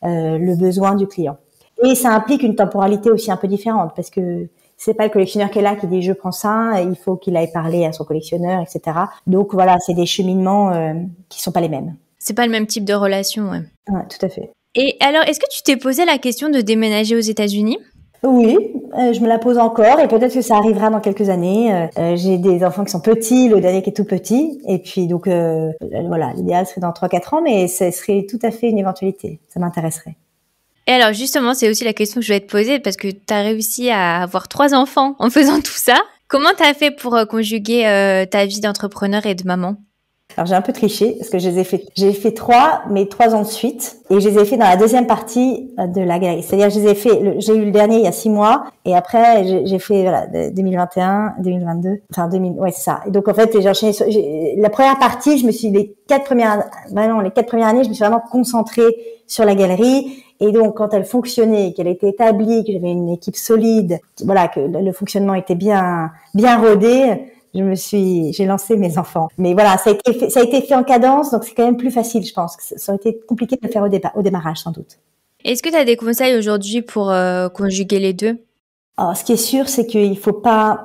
le besoin du client. Et ça implique une temporalité aussi un peu différente, parce que c'est pas le collectionneur qui est là qui dit « je prends ça », il faut qu'il aille parler à son collectionneur, etc. Donc voilà, c'est des cheminements qui sont pas les mêmes. C'est pas le même type de relation, ouais. Ouais, tout à fait. Et alors, est-ce que tu t'es posé la question de déménager aux États-Unis ? Oui, je me la pose encore et peut-être que ça arrivera dans quelques années. J'ai des enfants qui sont petits, le dernier qui est tout petit, et puis donc voilà, l'idéal serait dans 3-4 ans, mais ce serait tout à fait une éventualité, ça m'intéresserait. Et alors justement, c'est aussi la question que je vais te poser parce que tu as réussi à avoir 3 enfants en faisant tout ça. Comment tu as fait pour conjuguer ta vie d'entrepreneur et de maman ? Alors j'ai un peu triché parce que j'ai fait trois, mais 3 ans de suite, et je les ai fait dans la deuxième partie de la galerie. C'est-à-dire j'ai eu le dernier il y a 6 mois, et après j'ai fait 2021, 2022, enfin 2000, ouais c'est ça. Et donc en fait j'ai enchaîné la première partie, les 4 premières années, je me suis vraiment concentrée sur la galerie. Et donc, quand elle fonctionnait, qu'elle était établie, que j'avais une équipe solide, voilà, que le fonctionnement était bien rodé, j'ai lancé mes enfants. Mais voilà, ça a été fait en cadence, donc c'est quand même plus facile, je pense. Ça aurait été compliqué de le faire au démarrage, sans doute. Est-ce que tu as des conseils aujourd'hui pour conjuguer les deux? Alors, ce qui est sûr, c'est qu'il faut pas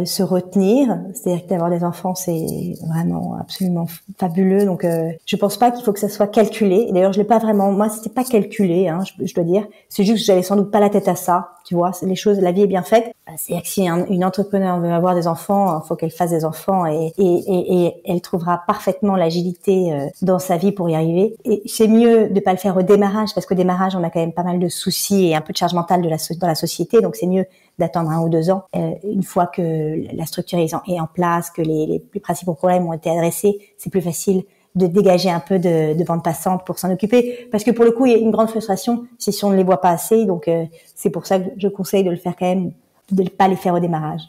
se retenir, c'est-à-dire que d'avoir des enfants, c'est vraiment absolument fabuleux. Donc, je pense pas qu'il faut que ça soit calculé. Et d'ailleurs, je l'ai pas vraiment. Moi, c'était pas calculé, hein, je dois dire. C'est juste que j'avais sans doute pas la tête à ça. Tu vois, c'est les choses. La vie est bien faite. C'est-à-dire que si une entrepreneur veut avoir des enfants, il faut qu'elle fasse des enfants et elle trouvera parfaitement l'agilité dans sa vie pour y arriver. Et c'est mieux de pas le faire au démarrage, parce qu'au démarrage, on a quand même pas mal de soucis et un peu de charge mentale dans la société. Donc, c'est mieux d'attendre 1 ou 2 ans. Une fois que la structure est en place, que les plus principaux problèmes ont été adressés, c'est plus facile de dégager un peu de bande passante pour s'en occuper. Parce que pour le coup, il y a une grande frustration si on ne les voit pas assez. Donc, c'est pour ça que je conseille de le faire quand même, de ne pas les faire au démarrage.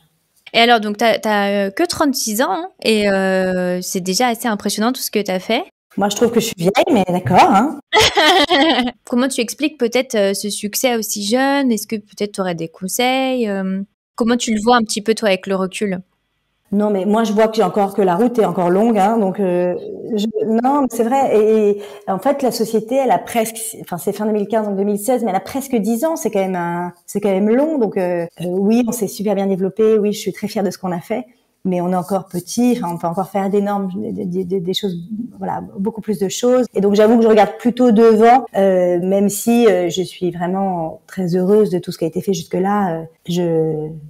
Et alors, donc, t'as que 36 ans, hein, et c'est déjà assez impressionnant tout ce que t'as fait. Moi, je trouve que je suis vieille, mais d'accord, hein. Comment tu expliques peut-être ce succès aussi jeune? Est-ce que peut-être tu aurais des conseils? Comment tu le vois un petit peu, toi, avec le recul? Non, mais moi, je vois que la route est encore longue, hein, donc non, c'est vrai. Et en fait, la société, elle a presque, enfin, c'est fin 2015, donc 2016, mais elle a presque 10 ans. C'est quand même long. Donc oui, on s'est super bien développé. Oui, je suis très fière de ce qu'on a fait, mais on est encore petit. Enfin, on peut encore faire des choses, voilà, beaucoup plus de choses. Et donc, j'avoue que je regarde plutôt devant, même si je suis vraiment très heureuse de tout ce qui a été fait jusque-là.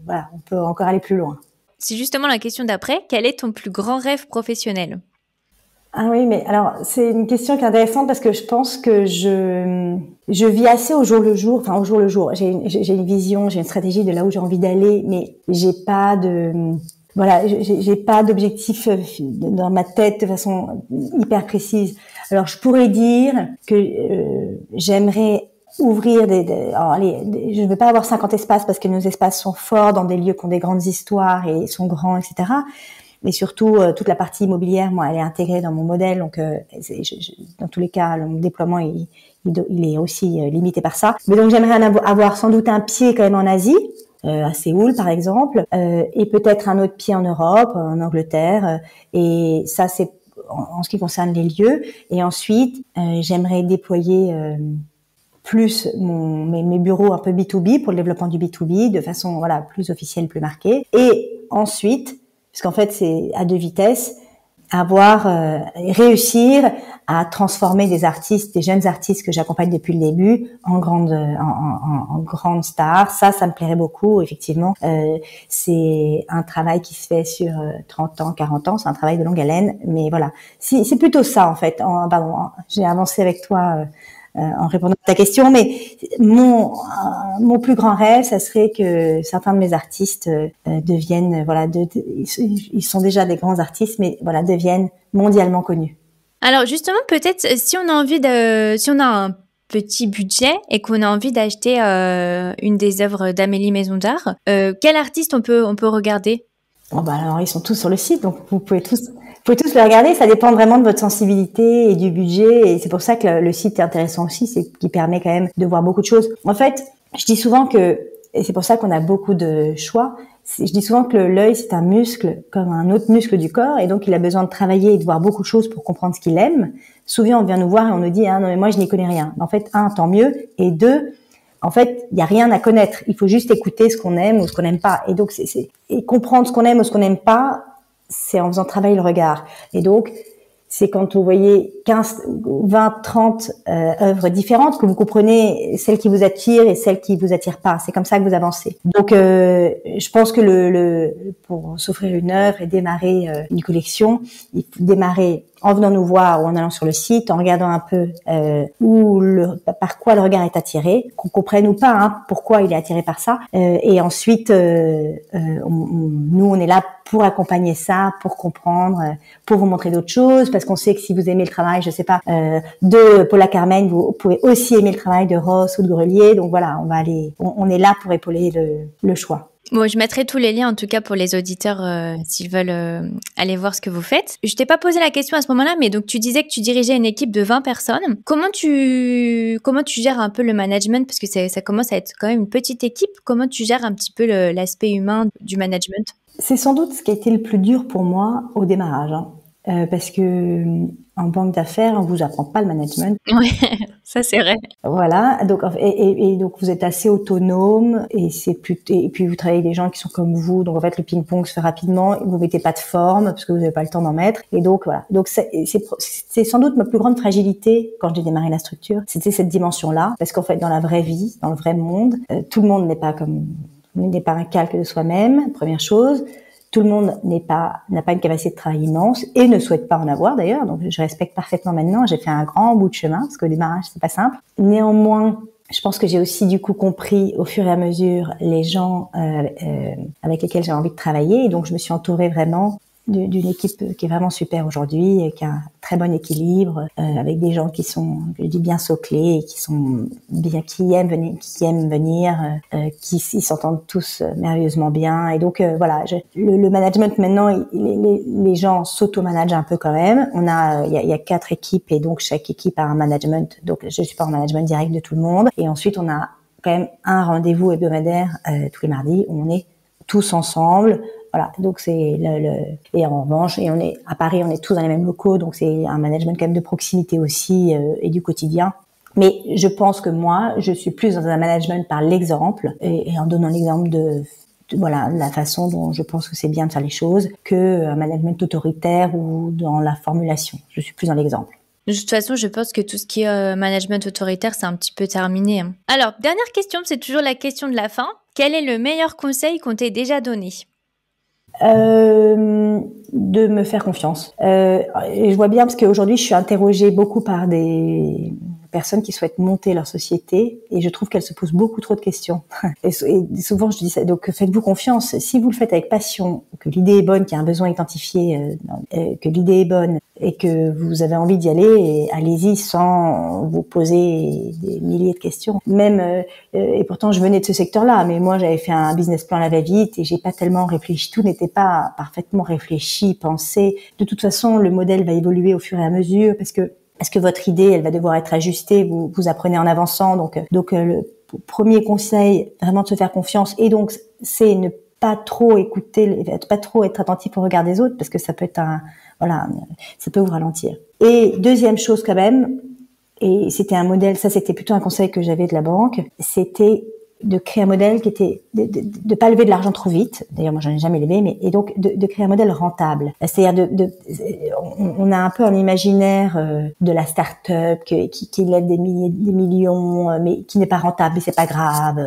Voilà, on peut encore aller plus loin. C'est justement la question d'après. Quel est ton plus grand rêve professionnel? Ah oui, mais alors c'est une question qui est intéressante parce que je pense que je vis assez au jour le jour. Enfin, au jour le jour. J'ai une vision, j'ai une stratégie de là où j'ai envie d'aller, mais j'ai pas d'objectif dans ma tête de façon hyper précise. Alors je pourrais dire que j'aimerais ouvrir je ne veux pas avoir 50 espaces parce que nos espaces sont forts dans des lieux qui ont des grandes histoires et sont grands, etc. Mais surtout, toute la partie immobilière, moi, elle est intégrée dans mon modèle. Donc, dans tous les cas, mon déploiement, il est aussi limité par ça. Mais donc, j'aimerais avoir sans doute un pied quand même en Asie, à Séoul, par exemple, et peut-être un autre pied en Europe, en Angleterre. Et ça, c'est en ce qui concerne les lieux. Et ensuite, j'aimerais déployer plus mes bureaux un peu B2B pour le développement du B2B de façon plus officielle, plus marquée. Et ensuite, puisqu'en fait c'est à 2 vitesses, réussir à transformer des jeunes artistes que j'accompagne depuis le début en grandes stars. Ça me plairait beaucoup, effectivement. C'est un travail qui se fait sur 30 ans, 40 ans, c'est un travail de longue haleine, mais voilà. C'est plutôt ça, en fait. J'ai avancé avec toi en répondant à ta question, mais mon plus grand rêve, ça serait que certains de mes artistes deviennent, ils sont déjà des grands artistes, mais deviennent mondialement connus. Alors justement, peut-être si on a un petit budget et qu'on a envie d'acheter une des œuvres d'Amélie Maison d'Art, quel artiste on peut regarder? Alors ils sont tous sur le site, donc vous pouvez tous les regarder. Ça dépend vraiment de votre sensibilité et du budget, et c'est pour ça que le site est intéressant aussi, c'est qu'il permet quand même de voir beaucoup de choses. En fait, je dis souvent et c'est pour ça qu'on a beaucoup de choix, je dis souvent que l'œil, c'est un muscle comme un autre muscle du corps, et donc il a besoin de travailler et de voir beaucoup de choses pour comprendre ce qu'il aime. Souvent, on vient nous voir et on nous dit « Ah non, mais moi, je n'y connais rien ». En fait, 1, tant mieux, et 2, en fait, il y a rien à connaître. Il faut juste écouter ce qu'on aime ou ce qu'on n'aime pas. Et donc, et comprendre ce qu'on aime ou ce qu'on n'aime pas, c'est en faisant travailler le regard. Et donc, c'est quand vous voyez 15, 20, 30 œuvres différentes que vous comprenez celles qui vous attirent et celles qui vous attirent pas. C'est comme ça que vous avancez. Donc, je pense que pour s'offrir une œuvre et démarrer une collection, il faut démarrer en venant nous voir ou en allant sur le site, en regardant un peu par quoi le regard est attiré, qu'on comprenne ou pas pourquoi il est attiré par ça. Et ensuite, nous, on est là pour accompagner ça, pour comprendre, pour vous montrer d'autres choses, parce qu'on sait que si vous aimez le travail, je sais pas, de Paula Carmen, vous pouvez aussi aimer le travail de Ross ou de Grelier. Donc voilà, on est là pour épauler le choix. Bon, je mettrai tous les liens en tout cas pour les auditeurs s'ils veulent aller voir ce que vous faites. Je t'ai pas posé la question à ce moment-là, mais donc tu disais que tu dirigeais une équipe de 20 personnes. Comment tu gères un peu le management, parce que ça commence à être quand même une petite équipe. Comment tu gères un petit peu l'aspect humain du management? C'est sans doute ce qui a été le plus dur pour moi au démarrage, parce que en banque d'affaires, on vous apprend pas le management. Ouais, ça c'est vrai. Voilà, donc et donc vous êtes assez autonome et puis vous travaillez avec des gens qui sont comme vous, donc en fait le ping-pong se fait rapidement, vous mettez pas de forme parce que vous n'avez pas le temps d'en mettre, et donc voilà. Donc c'est sans doute ma plus grande fragilité quand j'ai démarré la structure, c'était cette dimension-là, parce qu'en fait dans la vraie vie, dans le vrai monde, tout le monde n'est pas un calque de soi-même, première chose. Tout le monde n'a pas une capacité de travail immense et ne souhaite pas en avoir d'ailleurs. Donc je respecte parfaitement maintenant. J'ai fait un grand bout de chemin parce qu'au démarrage c'est pas simple. Néanmoins, je pense que j'ai aussi du coup compris au fur et à mesure les gens avec lesquels j'ai envie de travailler. Et donc je me suis entourée vraiment d'une équipe qui est vraiment super aujourd'hui, et qui a un très bon équilibre, avec des gens qui sont, je dis bien soclés, et qui sont bien, qui aiment venir, qui s'entendent tous merveilleusement bien. Et donc voilà, le management maintenant, les gens s'auto-managent un peu quand même. Il y a 4 équipes, et donc chaque équipe a un management. Donc je suis pas en management direct de tout le monde. Et ensuite on a quand même un rendez-vous hebdomadaire tous les mardis où on est tous ensemble. Voilà, donc et en revanche, et on est à Paris, on est tous dans les mêmes locaux, donc c'est un management quand même de proximité aussi, et du quotidien. Mais je pense que moi, je suis plus dans un management par l'exemple, et en donnant l'exemple de voilà, la façon dont je pense que c'est bien de faire les choses, que un management autoritaire ou dans la formulation. Je suis plus dans l'exemple. De toute façon, je pense que tout ce qui est management autoritaire, c'est un petit peu terminé. Alors, dernière question, c'est toujours la question de la fin. Quel est le meilleur conseil qu'on t'ait déjà donné ? De me faire confiance. Et je vois bien, parce qu'aujourd'hui, je suis interrogée beaucoup par des personnes qui souhaitent monter leur société, et je trouve qu'elles se posent beaucoup trop de questions. Et souvent, je dis ça. Donc, faites-vous confiance. Si vous le faites avec passion, que l'idée est bonne, qu'il y a un besoin identifié, que l'idée est bonne, et que vous avez envie d'y aller, allez-y sans vous poser des milliers de questions. Même, et pourtant je venais de ce secteur-là, mais moi j'avais fait un business plan à la va-vite et j'ai pas tellement réfléchi. Tout n'était pas parfaitement réfléchi, pensé. De toute façon, le modèle va évoluer au fur et à mesure parce que votre idée, elle va devoir être ajustée. Vous apprenez en avançant. Donc le premier conseil, vraiment de se faire confiance. Et donc c'est ne pas trop écouter, pas trop être attentif au regard des autres, parce que ça peut être voilà, ça peut vous ralentir. Et deuxième chose quand même, et c'était un modèle, ça c'était plutôt un conseil que j'avais de la banque, c'était de créer un modèle qui était de pas lever de l'argent trop vite. D'ailleurs, moi, j'en ai jamais levé, mais et donc de créer un modèle rentable. C'est-à-dire on a un peu un imaginaire de la start-up qui lève des millions, mais qui n'est pas rentable, mais c'est pas grave,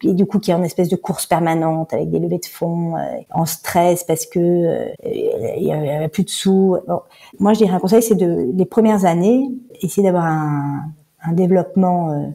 et du coup qui est en espèce de course permanente avec des levées de fonds, en stress parce que il y a plus de sous. Bon, moi, je dirais un conseil, c'est les premières années, essayer d'avoir un développement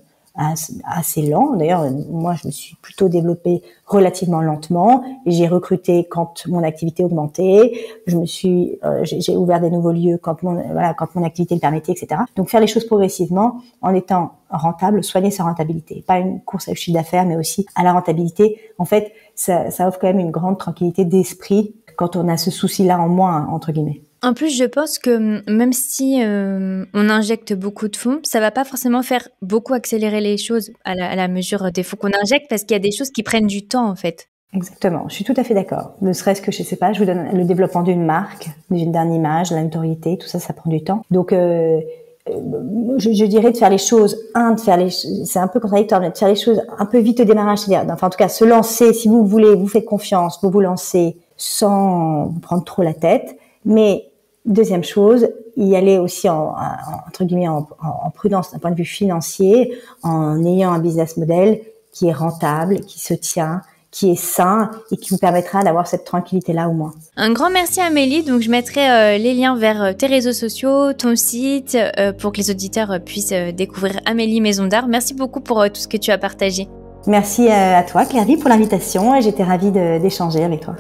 assez lent. D'ailleurs, moi, je me suis plutôt développée relativement lentement et j'ai recruté quand mon activité augmentait. J'ai ouvert des nouveaux lieux quand mon activité le permettait, etc. Donc, faire les choses progressivement en étant rentable, soigner sa rentabilité. Pas une course au chiffre d'affaires, mais aussi à la rentabilité. En fait, ça offre quand même une grande tranquillité d'esprit quand on a ce souci-là en moins, entre guillemets. En plus, je pense que même si on injecte beaucoup de fonds, ça va pas forcément faire beaucoup accélérer les choses à la mesure des fonds qu'on injecte, parce qu'il y a des choses qui prennent du temps, en fait. Exactement, je suis tout à fait d'accord. Ne serait-ce que, je sais pas, je vous donne le développement d'une marque, d'une image, la notoriété, tout ça, ça prend du temps. Donc, je dirais de faire les choses, c'est un peu contradictoire, mais de faire les choses un peu vite au démarrage, c'est-à-dire, enfin, en tout cas, se lancer, si vous voulez, vous faites confiance, vous lancez sans vous prendre trop la tête. Mais deuxième chose, y aller aussi entre guillemets en prudence d'un point de vue financier, en ayant un business model qui est rentable, qui se tient qui est sain et qui vous permettra d'avoir cette tranquillité-là au moins. Un grand merci Amélie. Donc je mettrai les liens vers tes réseaux sociaux, ton site, pour que les auditeurs puissent découvrir Amélie Maison d'Art. Merci beaucoup pour tout ce que tu as partagé. Merci à toi Claire-Vie pour l'invitation. J'étais ravie d'échanger avec toi.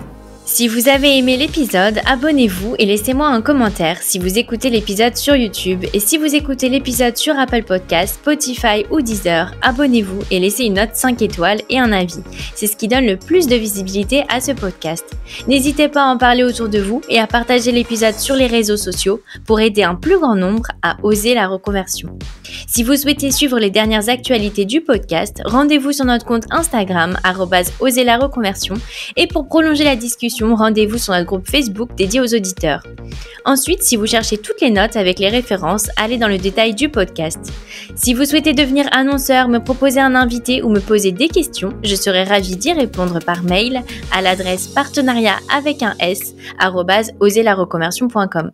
Si vous avez aimé l'épisode, abonnez-vous et laissez-moi un commentaire si vous écoutez l'épisode sur YouTube, et si vous écoutez l'épisode sur Apple Podcasts, Spotify ou Deezer, abonnez-vous et laissez une note 5 étoiles et un avis. C'est ce qui donne le plus de visibilité à ce podcast. N'hésitez pas à en parler autour de vous et à partager l'épisode sur les réseaux sociaux pour aider un plus grand nombre à oser la reconversion. Si vous souhaitez suivre les dernières actualités du podcast, rendez-vous sur notre compte Instagram @oserlareconversion, et pour prolonger la discussion, rendez-vous sur notre groupe Facebook dédié aux auditeurs. Ensuite, si vous cherchez toutes les notes avec les références, allez dans le détail du podcast. Si vous souhaitez devenir annonceur, me proposer un invité ou me poser des questions, je serai ravie d'y répondre par mail à l'adresse partenariat@oserlareconversion.com.